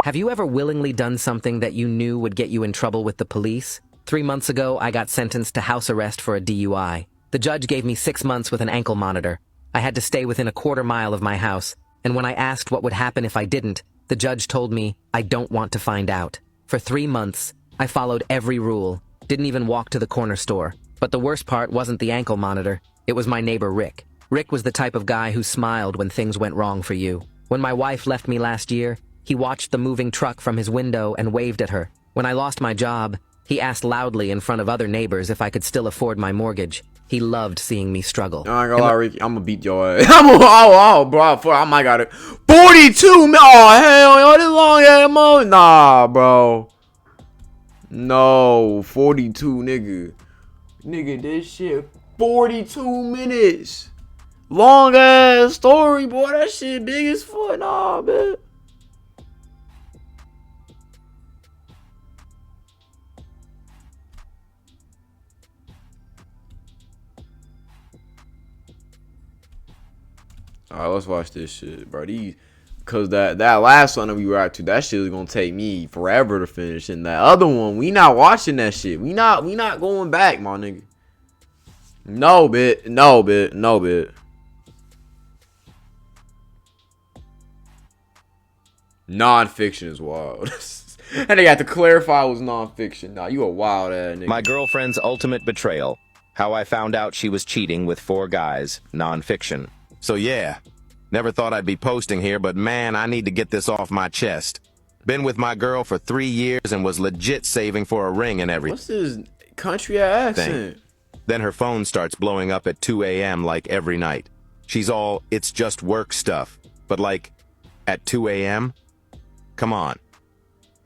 Have you ever willingly done something that you knew would get you in trouble with the police? 3 months ago, I got sentenced to house arrest for a DUI. The judge gave me 6 months with an ankle monitor. I had to stay within a quarter-mile of my house, and when I asked what would happen if I didn't, the judge told me, "I don't want to find out." For 3 months, I followed every rule, didn't even walk to the corner store. But the worst part wasn't the ankle monitor, it was my neighbor Rick. Rick was the type of guy who smiled when things went wrong for you. When my wife left me last year, he watched the moving truck from his window and waved at her. When I lost my job, he asked loudly in front of other neighbors if I could still afford my mortgage. He loved seeing me struggle. I ain't gonna lie, Ricky. I'm gonna beat your ass. Bro. I might got it. 42 minutes. Oh, hell, yo, this long ass mo. Nah, bro. No, 42, nigga. Nigga, this shit 42 minutes. Long ass story, boy. That shit big as fuck. Nah, man. Alright, let's watch this shit, bro. Cause that last one that we were to, that shit is gonna take me forever to finish. And that other one, we not watching that shit. We not going back, my nigga. No bit. Non-fiction is wild. And they got to clarify it was non-fiction. Nah, you a wild ass nigga. My girlfriend's ultimate betrayal. How I found out she was cheating with 4 guys. Non-fiction. So yeah, never thought I'd be posting here, but man, I need to get this off my chest. Been with my girl for 3 years and was legit saving for a ring and everything. What's this country accent? Then her phone starts blowing up at 2 a.m. like every night. She's all, "It's just work stuff." But like, at 2 a.m.? Come on.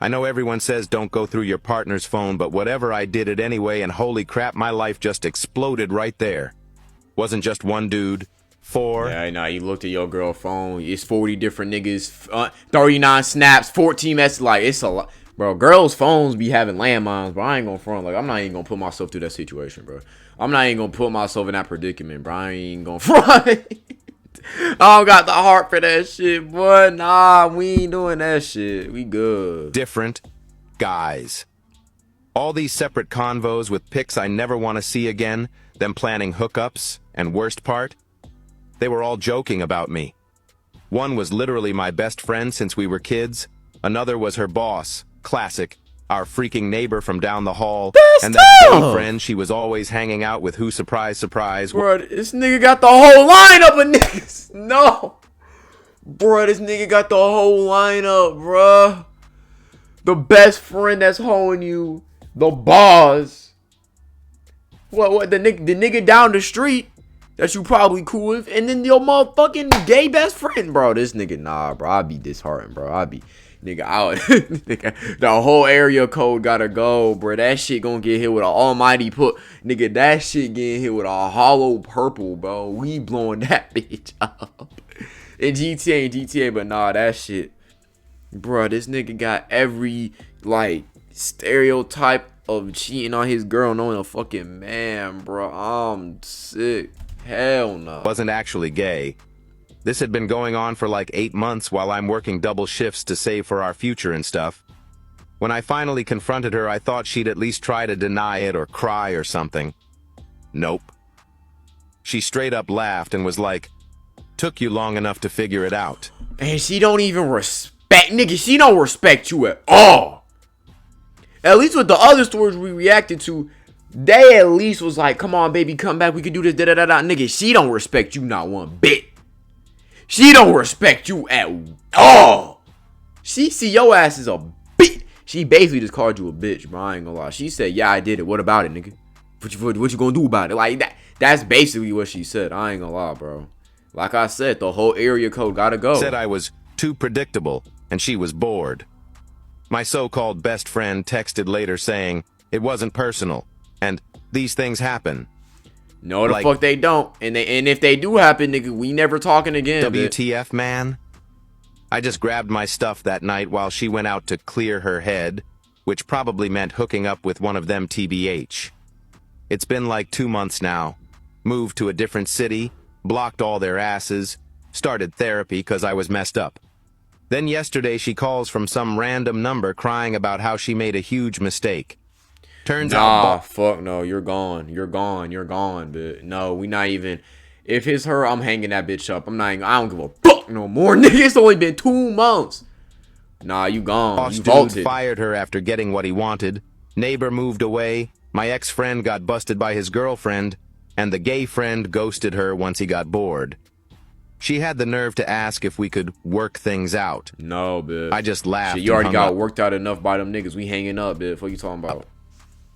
I know everyone says don't go through your partner's phone, but whatever, I did it anyway, and holy crap, my life just exploded right there. Wasn't just one dude. 4. Yeah, nah, you looked at your girl phone. It's 40 different niggas, 39 snaps, 14 messages. Like, it's a lot. Bro, girls' phones be having landmines, bro. I ain't gonna front. Like, I'm not even gonna put myself through that situation, bro. I'm not even gonna put myself in that predicament, bro. I ain't gonna front. I don't got the heart for that shit, boy. Nah, we ain't doing that shit. We good. Different guys. All these separate convos with pics I never want to see again, them planning hookups, and worst part, they were all joking about me. One was literally my best friend since we were kids. Another was her boss. Classic. our freaking neighbor from down the hall, That's and that tough. gay friend she was always hanging out with who, surprise, surprise. Bro, this nigga got the whole lineup of niggas. No. Bro, this nigga got the whole lineup, bro. The best friend that's holding you. The boss. What, the nigga down the street that you probably cool with. And then your motherfucking gay best friend. Bro, this nigga, nah, bro. I'd be disheartened, bro. I'd be, nigga, out. Nigga, the whole area code gotta go, bro. That shit gonna get hit with an almighty put. Nigga, that shit getting hit with a hollow purple, bro. We blowing that bitch up. In GTA, but nah, that shit. Bro, this nigga got every, like, stereotype of cheating on his girl knowing a fucking man, bro. I'm sick. Hell no. Wasn't actually gay. This had been going on for like 8 months while I'm working double shifts to save for our future and stuff. When I finally confronted her, I thought she'd at least try to deny it or cry or something. Nope. She straight up laughed and was like, "Took you long enough to figure it out." And she don't even respect, nigga, she don't respect you at all. At least with the other stories we reacted to, they at least was like, come on, baby, come back, we can do this, da-da-da-da. Nigga, she don't respect you not one bit. She don't respect you at all. She see your ass as a bitch. She basically just called you a bitch, bro. I ain't gonna lie. She said, yeah, I did it. What about it, nigga? What you gonna do about it? Like, that's basically what she said. I ain't gonna lie, bro. Like I said, the whole area code gotta go. Said I was too predictable, and she was bored. My so-called best friend texted later saying it wasn't personal, and these things happen. No, the fuck they don't. And if they do happen, nigga, we never talking again. WTF, man? I just grabbed my stuff that night while she went out to clear her head, which probably meant hooking up with one of them TBH. It's been like 2 months now. Moved to a different city, blocked all their asses, started therapy because I was messed up. Then yesterday she calls from some random number crying about how she made a huge mistake. Turns out, fuck no, you're gone, bitch. No, we not even. If it's her, I'm hanging that bitch up. I'm not even, I don't give a fuck no more, nigga. It's only been 2 months. Nah, you gone. Boss You dude vaulted. fired her after getting what he wanted. Neighbor moved away. My ex-friend got busted by his girlfriend, and the gay friend ghosted her once he got bored. She had the nerve to ask if we could work things out. No, bitch. I just laughed. Shit, you already and got hung up. worked out enough by them niggas. We hanging up, bitch. What you talking about?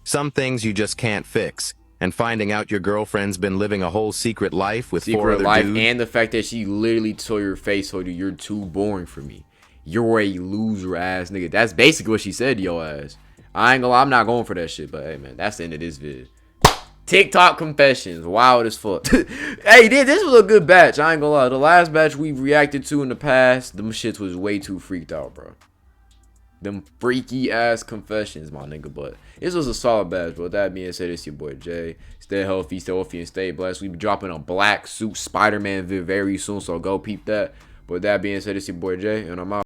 Some things you just can't fix. And finding out your girlfriend's been living a whole secret life with 4 other dudes. And the fact that she literally told your face, told you, you're too boring for me. You're a loser ass nigga. That's basically what she said to your ass. I ain't gonna lie, I'm not going for that shit. But hey, man, that's the end of this vid. TikTok confessions, wild as fuck. Hey, this was a good batch. I ain't gonna lie. The last batch we reacted to in the past, them shits was way too freaked out, bro. Them freaky ass confessions, my nigga. But this was a solid batch. But with that being said, it's your boy Jay. Stay healthy, and stay blessed. We be dropping a black suit Spider-Man vid very soon, so go peep that. But with that being said, it's your boy Jay, and I'm out.